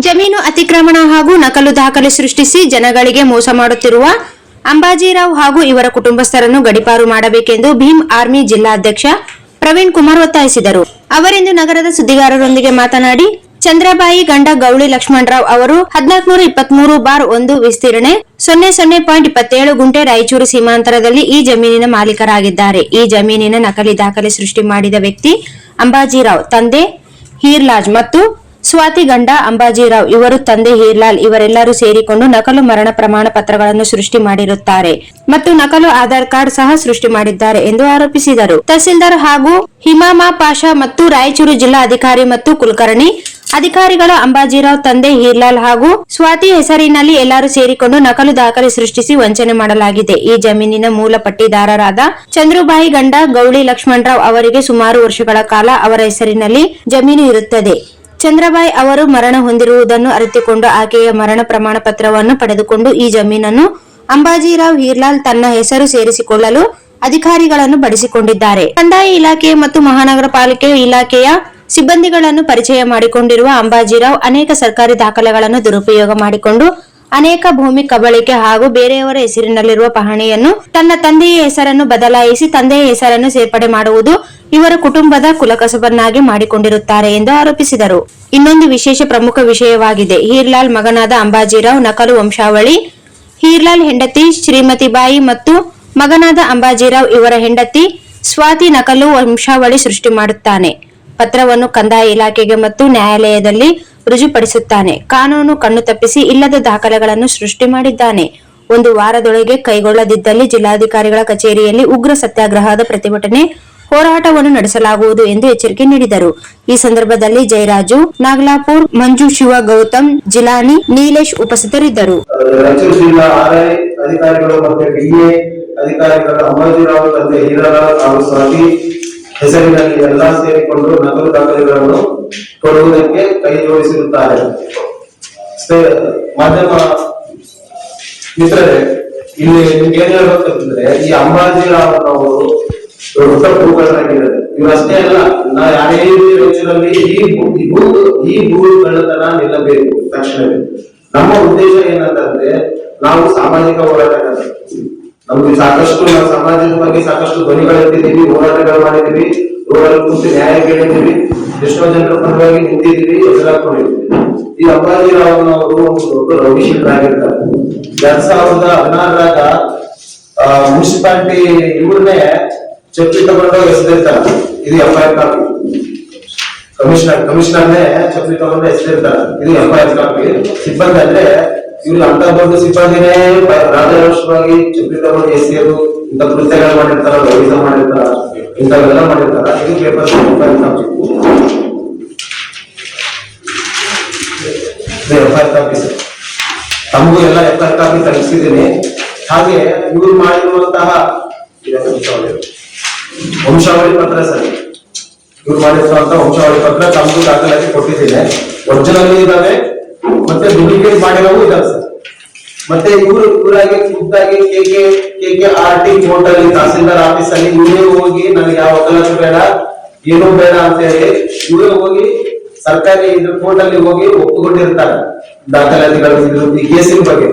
ಜಮೀನು ಅತಿಕ್ರಮಣ ಹಾಗೂ ನಕಲು ದಾಖಲೆ ಸೃಷ್ಟಿಸಿ ಜನಗಳಿಗೆ ಮೋಸ ಮಾಡುತ್ತಿರುವ ಅಂಬಾಜಿರಾವ್ ಹಾಗೂ ಇವರ ಕುಟುಂಬಸ್ಥರನ್ನು ಗಡೀಪಾರು ಮಾಡಬೇಕೆಂದು ಭೀಮ್ ಆರ್ಮಿ ಜಿಲ್ಲಾಧ್ಯಕ್ಷ ಪ್ರವೀಣ್ ಕುಮಾರ್ ಒತ್ತಾಯಿಸಿದರು. ಅವರಿಂದು ನಗರದ ಸುದ್ದಿಗಾರರೊಂದಿಗೆ ಮಾತನಾಡಿ, ಚಂದ್ರಬಾಯಿ ಗಂಡ ಗೌಳಿ ಲಕ್ಷ್ಮಣರಾವ್ ಅವರು 1423/1 ವಿಸ್ತೀರ್ಣೆ 00.27 ಗುಂಟೆ ರಾಯಚೂರು ಸೀಮಾಂತರದಲ್ಲಿ ಈ ಜಮೀನಿನ ಮಾಲೀಕರಾಗಿದ್ದಾರೆ. ಈ ಜಮೀನಿನ ನಕಲಿ ದಾಖಲೆ ಸೃಷ್ಟಿ ಮಾಡಿದ ವ್ಯಕ್ತಿ ಅಂಬಾಜಿರಾವ್, ತಂದೆ ಹೀರ್ಲಾಲ್ ಮತ್ತು ಸ್ವಾತಿ ಗಂಡ ಅಂಬಾಜಿರಾವ್, ಇವರು ತಂದೆ ಹೀರ್ಲಾಲ್ ಇವರೆಲ್ಲರೂ ಸೇರಿಕೊಂಡು ನಕಲು ಮರಣ ಪ್ರಮಾಣ ಪತ್ರಗಳನ್ನು ಸೃಷ್ಟಿ ಮಾಡಿರುತ್ತಾರೆ ಮತ್ತು ನಕಲು ಆಧಾರ್ ಕಾರ್ಡ್ ಸಹ ಸೃಷ್ಟಿ ಮಾಡಿದ್ದಾರೆ ಎಂದು ಆರೋಪಿಸಿದರು. ತಹಸೀಲ್ದಾರ್ ಹಾಗೂ ಹಿಮಾಮಾ ಪಾಷಾ ಮತ್ತು ರಾಯಚೂರು ಜಿಲ್ಲಾ ಅಧಿಕಾರಿ ಮತ್ತು ಕುಲಕರ್ಣಿ ಅಧಿಕಾರಿಗಳು ಅಂಬಾಜಿರಾವ್ ತಂದೆ ಹೀರ್ಲಾಲ್ ಹಾಗೂ ಸ್ವಾತಿ ಹೆಸರಿನಲ್ಲಿ ಎಲ್ಲರೂ ಸೇರಿಕೊಂಡು ನಕಲು ದಾಖಲೆ ಸೃಷ್ಟಿಸಿ ವಂಚನೆ ಮಾಡಲಾಗಿದೆ. ಈ ಜಮೀನಿನ ಮೂಲ ಪಟ್ಟಿದಾರರಾದ ಚಂದ್ರಬಾಯಿ ಗಂಡ ಗೌಳಿ ಲಕ್ಷ್ಮಣರಾವ್ ಅವರಿಗೆ ಸುಮಾರು ವರ್ಷಗಳ ಕಾಲ ಅವರ ಹೆಸರಿನಲ್ಲಿ ಜಮೀನು ಇರುತ್ತದೆ. ಚಂದ್ರಬಾಯಿ ಅವರು ಮರಣ ಹೊಂದಿರುವುದನ್ನು ಅರಿತುಕೊಂಡು ಆಕೆಯ ಮರಣ ಪ್ರಮಾಣ ಪತ್ರವನ್ನು ಪಡೆದುಕೊಂಡು ಈ ಜಮೀನನ್ನು ಅಂಬಾಜಿರಾವ್ ಹೀರ್ಲಾಲ್ ತನ್ನ ಹೆಸರು ಸೇರಿಸಿಕೊಳ್ಳಲು ಅಧಿಕಾರಿಗಳನ್ನು ಬಡಿಸಿಕೊಂಡಿದ್ದಾರೆ. ಕಂದಾಯ ಇಲಾಖೆ ಮತ್ತು ಮಹಾನಗರ ಪಾಲಿಕೆ ಇಲಾಖೆಯ ಸಿಬ್ಬಂದಿಗಳನ್ನು ಪರಿಚಯ ಮಾಡಿಕೊಂಡಿರುವ ಅಂಬಾಜಿರಾವ್ ಅನೇಕ ಸರ್ಕಾರಿ ದಾಖಲೆಗಳನ್ನು ದುರುಪಯೋಗ ಮಾಡಿಕೊಂಡು ಅನೇಕ ಭೂಮಿ ಕಬಳಿಕೆ ಹಾಗೂ ಬೇರೆಯವರ ಹೆಸರಿನಲ್ಲಿರುವ ಪಹಣಿಯನ್ನು ತನ್ನ ತಂದೆಯ ಹೆಸರನ್ನು ಬದಲಾಯಿಸಿ ತಂದೆಯ ಹೆಸರನ್ನು ಸೇರ್ಪಡೆ ಮಾಡುವುದು ಇವರ ಕುಟುಂಬದ ಕುಲಕಸಬನ್ನಾಗಿ ಮಾಡಿಕೊಂಡಿರುತ್ತಾರೆ ಎಂದು ಆರೋಪಿಸಿದರು. ಇನ್ನೊಂದು ವಿಶೇಷ ಪ್ರಮುಖ ವಿಷಯವಾಗಿದೆ. ಹೀರ್ಲಾಲ್ ಮಗನಾದ ಅಂಬಾಜಿರಾವ್ ನಕಲು ವಂಶಾವಳಿ, ಹೀರ್ಲಾಲ್ ಹೆಂಡತಿ ಶ್ರೀಮತಿ ಬಾಯಿ ಮತ್ತು ಮಗನಾದ ಅಂಬಾಜಿರಾವ್ ಇವರ ಹೆಂಡತಿ ಸ್ವಾತಿ ನಕಲು ವಂಶಾವಳಿ ಸೃಷ್ಟಿ ಮಾಡುತ್ತಾನೆ. ಪತ್ರವನ್ನು ಕಂದಾಯ ಇಲಾಖೆಗೆ ಮತ್ತು ನ್ಯಾಯಾಲಯದಲ್ಲಿ ರುಜುಪಡಿಸುತ್ತಾನೆ. ಕಾನೂನು ಕಣ್ಣು ತಪ್ಪಿಸಿ ಇಲ್ಲದ ದಾಖಲೆಗಳನ್ನು ಸೃಷ್ಟಿ ಮಾಡಿದ್ದಾನೆ. 1 ವಾರದೊಳಗೆ ಕೈಗೊಳ್ಳದಿದ್ದಲ್ಲಿ ಜಿಲ್ಲಾಧಿಕಾರಿಗಳ ಕಚೇರಿಯಲ್ಲಿ ಉಗ್ರ ಸತ್ಯಾಗ್ರಹದ ಪ್ರತಿಭಟನೆ ಹೋರಾಟವನ್ನು ನಡೆಸಲಾಗುವುದು ಎಂದು ಎಚ್ಚರಿಕೆ ನೀಡಿದರು. ಈ ಸಂದರ್ಭದಲ್ಲಿ ಜಯರಾಜು ನಾಗಲಾಪುರ್, ಮಂಜು, ಶಿವ, ಗೌತಮ್, ಜಿಲಾನಿ, ನೀಲೇಶ್ ಉಪಸ್ಥಿತರಿದ್ದರು. ಹೆಸರಿನಲ್ಲಿ ಎಲ್ಲ ಸೇರಿಕೊಂಡು ನಕಲು ದಾಖಲೆಗಳನ್ನು ಕೊಡುವುದಕ್ಕೆ ಕೈ ಜೋಡಿಸಿರುತ್ತಾರೆ. ಮಾಧ್ಯಮ ಮಿತ್ರರೇ, ಇಲ್ಲಿ ನಿಮ್ಗೆ ಏನ್ ಹೇಳ್ಬೇಕಂತಂದ್ರೆ, ಈ ಅಂಬಾಜಿರಾವ್ ಅವರು ದೊಡ್ಡ ಭೂಗಳಾಗಿದ್ದಾರೆ. ಇವಷ್ಟೇ ಅಲ್ಲ, ನಾವು ಯಾರೇ ವೆಚ್ಚದಲ್ಲಿ ಈ ಭೂಗಳತನ ನಿಲ್ಲಬೇಕು ತಕ್ಷಣವೇ. ನಮ್ಮ ಉದ್ದೇಶ ಏನಂತಂದ್ರೆ, ನಾವು ಸಾಮಾಜಿಕ ಹೋರಾಟಗಾರರು. ನಮ್ಗೆ ಸಾಕಷ್ಟು ನಾವು ಸಮಾಜದ ಬಗ್ಗೆ ಸಾಕಷ್ಟು ಧ್ವನಿಗಳೆತ್ತಿದ್ದೀವಿ, ಹೋರಾಟಗಳು ಮಾಡಿದೀವಿ, ರೋಡಲ್ಲಿ ಕೂತು ನ್ಯಾಯ ಕೇಳಿದ್ದೀವಿ, ಎಷ್ಟೋ ಜನರ ಪರವಾಗಿ ನಿಂತಿದ್ದೀವಿ, ಎದುರಾಕೊಂಡಿದ್ದೀವಿ. ಈ ಅಂಬಾಜಿರಾವ್ ಅವರು ಒಂದು ದೊಡ್ಡ ರೌಡಿಶೀಟರಾಗಿರ್ತಾರೆ. 2016 ಮುನ್ಸಿಪಾಲಿಟಿ ಇವ್ರನ್ನೇ ಚಪ್ಪಿ ತಗೊಂಡು ಎಸೆದಿರ್ತಾರೆ. ಇದು FIR ಕಾಪಿ. ಕಮಿಷನರ್ನೇ ಚಪ್ಪಿ ತಗೊಂಡು ಎಸೆದಿರ್ತಾರೆ. ಇದು FIR ಕಾಪಿ. ಸಿಬ್ಬಂದಿ ಅಂದ್ರೆ ಇವ್ರು ಅಂತ ದೊಡ್ಡ ಸಿಬ್ಬಂದಿನೇ ರಾಜರೋಷವಾಗಿ ಚಪ್ಪಲಿ ತಗೊಂಡು ಎಸೆಯೋದು, ಇಂಥ ಕೃತ್ಯಗಳು ಮಾಡಿರ್ತಾರ, ರೌಡಿಸಂ ಮಾಡಿರ್ತಾರ, ಇಂಥವೆಲ್ಲ ಮಾಡಿರ್ತಾರ. ಇದು ಪೇಪರ್ FIR ಕಾಪಿ. ತಮಗೂ ಎಲ್ಲ FIR ಕಾಪಿ ತಲುಪಿಸಿದ್ದೀನಿ. ಹಾಗೆ ಇವ್ರು ಮಾಡಿರುವಂತಹ ವಂಶಾವಳಿ ಪತ್ರ ಸರ್, ಇವ್ರು ಮಾಡಿರುವಂತಹ ವಂಶಾವಳಿ ಪತ್ರ ತಮಗೂ ದಾಖಲಾತಿ ಕೊಟ್ಟಿದ್ದೇನೆ. ಒರಿಜಿನಲ್ ಇದಾವೆ ಮತ್ತೆ ಡೂಪ್ಲಿಕೇಟ್ ಮಾಡಿರೋವು ಇದಾವೆ ಸರ್. ಮತ್ತೆ ಇವರಾಗಿ ಖುದ್ದಾಗಿ KKRT ಕೋರ್ಟ್ ಅಲ್ಲಿ ತಹಸೀಲ್ದಾರ್ ಆಫೀಸ್ ಅಲ್ಲಿ ಇವರೇ ಹೋಗಿ ನನಗೆ ಯಾವ ವಕಾಲತ್ತು ಬೇಡ, ಏನೂ ಬೇಡ ಅಂತ ಹೇಳಿ ಇವರೇ ಹೋಗಿ ಸರ್ಕಾರಿ ಕೋರ್ಟ್ ಅಲ್ಲಿ ಹೋಗಿ ಒಪ್ಪಿಕೊಂಡಿರ್ತಾರೆ ದಾಖಲಾತಿಗಳು ಈ ಕೇಸಿನ ಬಗ್ಗೆ.